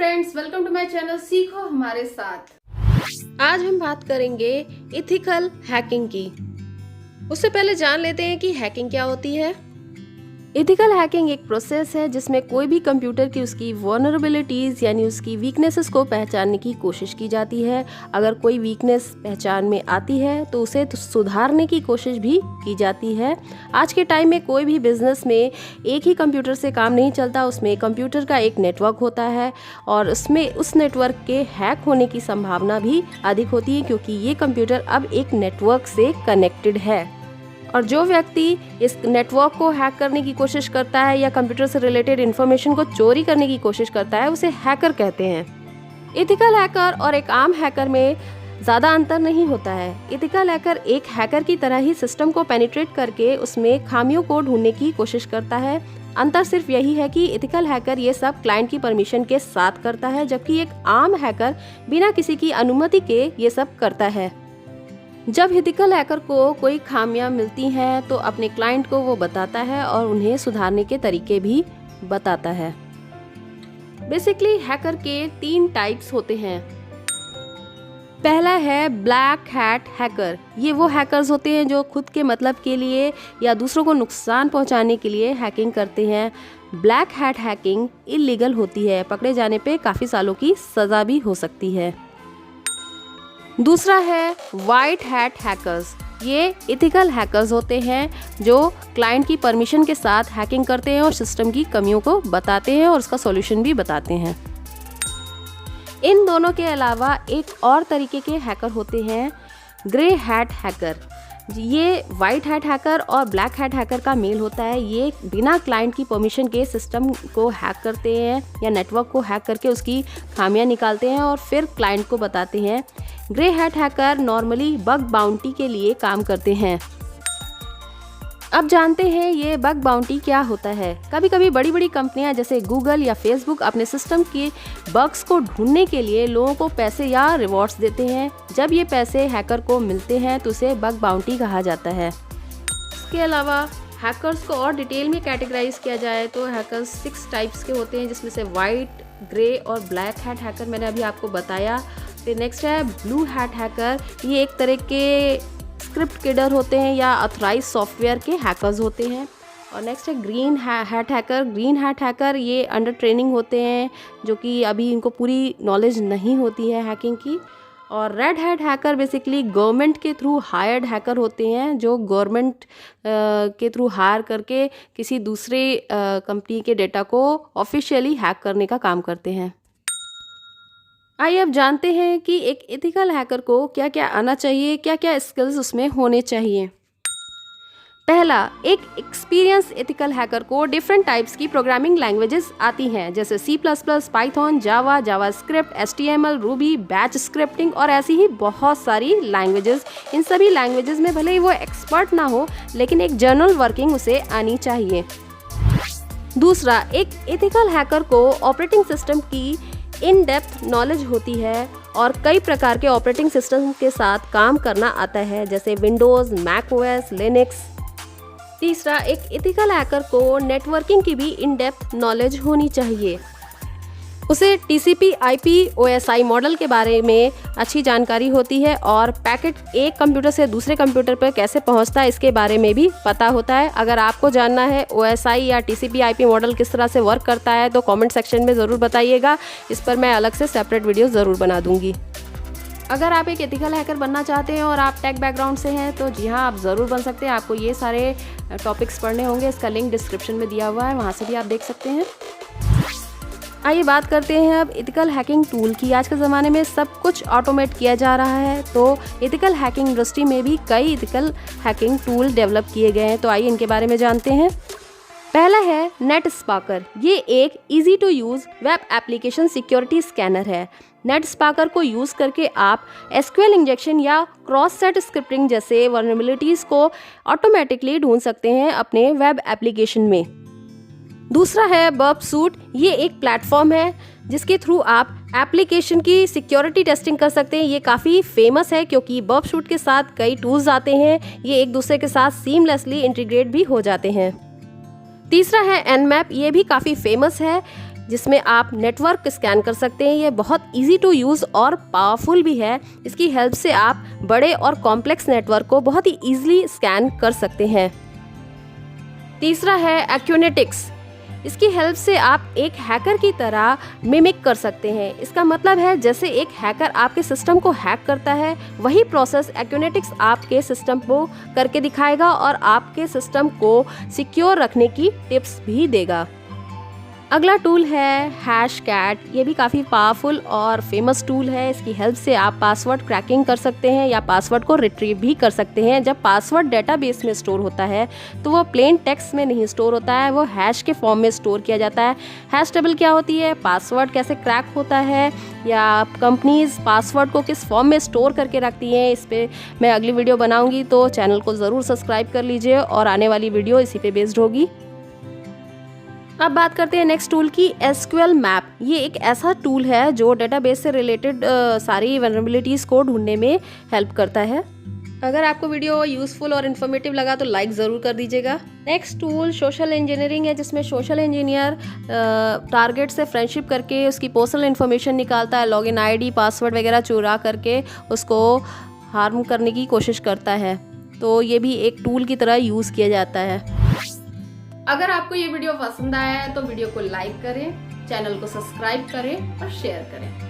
Friends, welcome to my channel सीखो हमारे साथ। आज हम बात करेंगे इथिकल हैकिंग की। उससे पहले जान लेते हैं कि हैकिंग क्या होती है। इथिकल हैकिंग एक प्रोसेस है जिसमें कोई भी कंप्यूटर की उसकी वल्नरेबिलिटीज यानी उसकी वीकनेसेस को पहचानने की कोशिश की जाती है। अगर कोई वीकनेस पहचान में आती है तो उसे सुधारने की कोशिश भी की जाती है। आज के टाइम में कोई भी बिजनेस में एक ही कंप्यूटर से काम नहीं चलता, उसमें कंप्यूटर का एक नेटवर्क होता है और उसमें उस नेटवर्क के हैक होने की संभावना भी अधिक होती है क्योंकि ये कंप्यूटर अब एक नेटवर्क से कनेक्टेड है। और जो व्यक्ति इस नेटवर्क को हैक करने की कोशिश करता है या कंप्यूटर से रिलेटेड इन्फॉर्मेशन को चोरी करने की कोशिश करता है उसे हैकर कहते हैं। इथिकल हैकर और एक आम हैकर में ज़्यादा अंतर नहीं होता है। इथिकल हैकर एक हैकर की तरह ही सिस्टम को पेनिट्रेट करके उसमें खामियों को ढूंढने की कोशिश करता है। अंतर सिर्फ यही है कि इथिकल हैकर ये सब क्लाइंट की परमिशन के साथ करता है, जबकि एक आम हैकर बिना किसी की अनुमति के ये सब करता है। जब इथिकल हैकर को कोई खामियां मिलती हैं तो अपने क्लाइंट को वो बताता है और उन्हें सुधारने के तरीके भी बताता है। बेसिकली हैकर के 3 टाइप्स होते हैं। पहला है ब्लैक हैट हैकर। ये वो हैकर्स होते हैं जो खुद के मतलब के लिए या दूसरों को नुकसान पहुंचाने के लिए हैकिंग करते हैं। ब्लैक हैट हैकिंग इलीगल होती है, पकड़े जाने पे काफ़ी सालों की सज़ा भी हो सकती है। दूसरा है वाइट हैट हैकर्स। ये इथिकल हैकर्स होते हैं जो क्लाइंट की परमिशन के साथ हैकिंग करते हैं और सिस्टम की कमियों को बताते हैं और उसका सॉल्यूशन भी बताते हैं। इन दोनों के अलावा एक और तरीके के हैकर होते हैं ग्रे हैट हैकर। ये वाइट हैट हैकर और ब्लैक हैट हैकर का मेल होता है। ये बिना क्लाइंट की परमिशन के सिस्टम को हैक करते हैं या नेटवर्क को हैक करके उसकी खामियां निकालते हैं और फिर क्लाइंट को बताते हैं। Grey hat hacker normally bug bounty के लिए काम करते हैं। अब जानते हैं ये बग बाउंटी क्या होता है। कभी कभी बड़ी बड़ी कंपनियां जैसे गूगल या फेसबुक अपने सिस्टम के बग्स को ढूंढने के लिए लोगों को पैसे या रिवॉर्ड्स देते हैं। जब ये पैसे हैकर को मिलते हैं तो उसे बग बाउंटी कहा जाता है। इसके अलावा हैकर्स को और डिटेल में कैटेगराइज किया जाए तो हैकर्स 6 टाइप्स के होते हैं, जिसमें से वाइट, ग्रे और ब्लैक हैट हैकर मैंने अभी आपको बताया। फिर नेक्स्ट है ब्लू हैट हैकर। ये एक तरह के स्क्रिप्ट किडर होते हैं या ऑथराइज सॉफ्टवेयर के हैकर्स होते हैं। और नेक्स्ट है green hat hacker. Green hat hacker ये अंडर ट्रेनिंग होते हैं जो कि अभी इनको पूरी नॉलेज नहीं होती है हैकिंग की। और red hat hacker basically government के थ्रू हायर्ड हैकर होते हैं जो गवर्नमेंट के थ्रू हायर करके किसी दूसरे कंपनी के डेटा को ऑफिशियली हैक करने का काम करते हैं। आइए अब जानते हैं कि एक इथिकल हैकर को क्या क्या आना चाहिए, क्या क्या स्किल्स उसमें होने चाहिए। पहला, एक एक्सपीरियंस इथिकल हैकर को डिफरेंट टाइप्स की प्रोग्रामिंग लैंग्वेजेस आती हैं जैसे C++, Python, Java, JavaScript, HTML, Ruby, batch scripting और ऐसी ही बहुत सारी लैंग्वेजेस। इन सभी लैंग्वेजेस में भले ही वो एक्सपर्ट ना हो लेकिन एक जनरल वर्किंग उसे आनी चाहिए। दूसरा, एक इथिकल हैकर को ऑपरेटिंग सिस्टम की इन डेप्थ नॉलेज होती है और कई प्रकार के ऑपरेटिंग सिस्टम के साथ काम करना आता है जैसे विंडोज़, मैक ओएस, लिनक्स। तीसरा, एक इथिकल हैकर को नेटवर्किंग की भी इन डेप्थ नॉलेज होनी चाहिए। उसे TCP/IP OSI मॉडल के बारे में अच्छी जानकारी होती है और पैकेट एक कंप्यूटर से दूसरे कंप्यूटर पर कैसे पहुंचता है इसके बारे में भी पता होता है। अगर आपको जानना है OSI या TCP/IP मॉडल किस तरह से वर्क करता है तो कमेंट सेक्शन में ज़रूर बताइएगा। इस पर मैं अलग से सेपरेट वीडियो ज़रूर बना दूंगी। अगर आप एक एथिकल हैकर बनना चाहते हैं और आप टेक बैकग्राउंड से हैं तो जी हाँ, आप ज़रूर बन सकते हैं। आपको ये सारे टॉपिक्स पढ़ने होंगे, इसका लिंक डिस्क्रिप्शन में दिया हुआ है, वहाँ से भी आप देख सकते हैं। आइए बात करते हैं अब इथिकल हैकिंग टूल की। आज के ज़माने में सब कुछ ऑटोमेट किया जा रहा है तो इथिकल हैकिंग इंडस्ट्री में भी कई इथिकल हैकिंग टूल डेवलप किए गए हैं। तो आइए इनके बारे में जानते हैं। पहला है नेटस्पार्कर। ये एक easy to use web application security scanner है। नेटस्पार्कर को यूज़ करके आप SQL इंजेक्शन या क्रॉस सेट स्क्रिप्टिंग जैसे वल्नरेबिलिटीज़ को ऑटोमेटिकली ढूंढ सकते हैं अपने वेब एप्लीकेशन में। दूसरा है बर्बसूट। ये एक प्लेटफॉर्म है जिसके थ्रू आप एप्लीकेशन की सिक्योरिटी टेस्टिंग कर सकते हैं। ये काफ़ी फेमस है क्योंकि बर्बसूट के साथ कई टूल्स आते हैं, ये एक दूसरे के साथ सीमलेसली इंटीग्रेट भी हो जाते हैं। तीसरा है Nmap। ये भी काफ़ी फेमस है। जिसमें आप नेटवर्क स्कैन कर सकते हैं। ये बहुत इजी टू यूज़ और पावरफुल भी है। इसकी हेल्प से आप बड़े और कॉम्प्लेक्स नेटवर्क को बहुत ही ईजिली स्कैन कर सकते हैं। तीसरा है एक्यूनेटिक्स। इसकी हेल्प से आप एक हैकर की तरह मिमिक कर सकते हैं। इसका मतलब है जैसे एक हैकर आपके सिस्टम को हैक करता है, वही प्रोसेस एक्यूनेटिक्स आपके सिस्टम को करके दिखाएगा और आपके सिस्टम को सिक्योर रखने की टिप्स भी देगा। अगला टूल है हैशकैट। ये भी काफ़ी पावरफुल और फेमस टूल है। इसकी हेल्प से आप पासवर्ड क्रैकिंग कर सकते हैं या पासवर्ड को रिट्रीव भी कर सकते हैं। जब पासवर्ड डेटाबेस में स्टोर होता है तो वो प्लेन टेक्स्ट में नहीं स्टोर होता है, वो हैश के फॉर्म में स्टोर किया जाता है। हैश टेबल क्या होती है, पासवर्ड कैसे क्रैक होता है, या कंपनीज पासवर्ड को किस फॉर्म में स्टोर करके रखती हैं, इस पर मैं अगली वीडियो बनाऊँगी, तो चैनल को ज़रूर सब्सक्राइब कर लीजिए और आने वाली वीडियो इसी पे बेस्ड होगी। अब बात करते हैं नेक्स्ट टूल की, एसक्यूएल मैप। ये एक ऐसा टूल है जो डेटाबेस से रिलेटेड सारी वल्नरेबिलिटीज़ को ढूंढने में हेल्प करता है। अगर आपको वीडियो यूज़फुल और इन्फॉर्मेटिव लगा तो लाइक ज़रूर कर दीजिएगा। नेक्स्ट टूल सोशल इंजीनियरिंग है, जिसमें सोशल इंजीनियर टारगेट से फ्रेंडशिप करके उसकी पर्सनल इन्फॉर्मेशन निकालता है, लॉगिन आईडी पासवर्ड वगैरह चुरा करके उसको हार्म करने की कोशिश करता है। तो ये भी एक टूल की तरह यूज़ किया जाता है। अगर आपको ये वीडियो पसंद आया है तो वीडियो को लाइक करें, चैनल को सब्सक्राइब करें और शेयर करें।